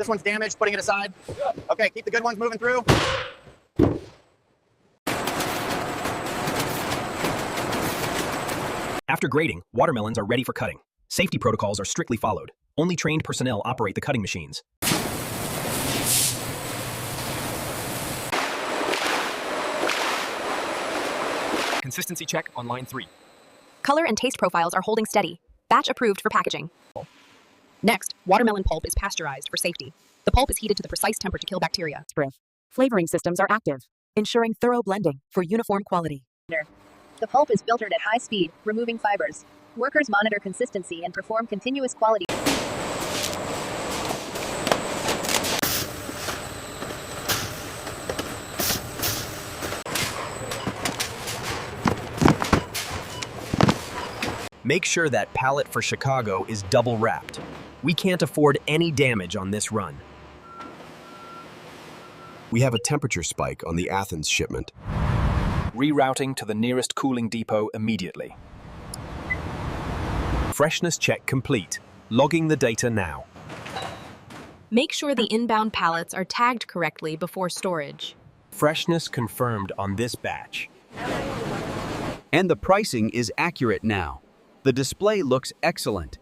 This one's damaged, putting it aside. Okay, keep the good ones moving through. After grading, watermelons are ready for cutting. Safety protocols are strictly followed. Only trained personnel operate the cutting machines. Consistency check on line 3. Color and taste profiles are holding steady. Batch approved for packaging. Next, watermelon pulp is pasteurized for safety. The pulp is heated to the precise temperature to kill bacteria. Flavoring systems are active, ensuring thorough blending for uniform quality. The pulp is filtered at high speed, removing fibers. Workers monitor consistency and perform continuous quality. Make sure that pallet for Chicago is double wrapped. We can't afford any damage on this run. We have a temperature spike on the Athens shipment. Rerouting to the nearest cooling depot immediately. Freshness check complete. Logging the data now. Make sure the inbound pallets are tagged correctly before storage. Freshness confirmed on this batch. And the pricing is accurate now. The display looks excellent.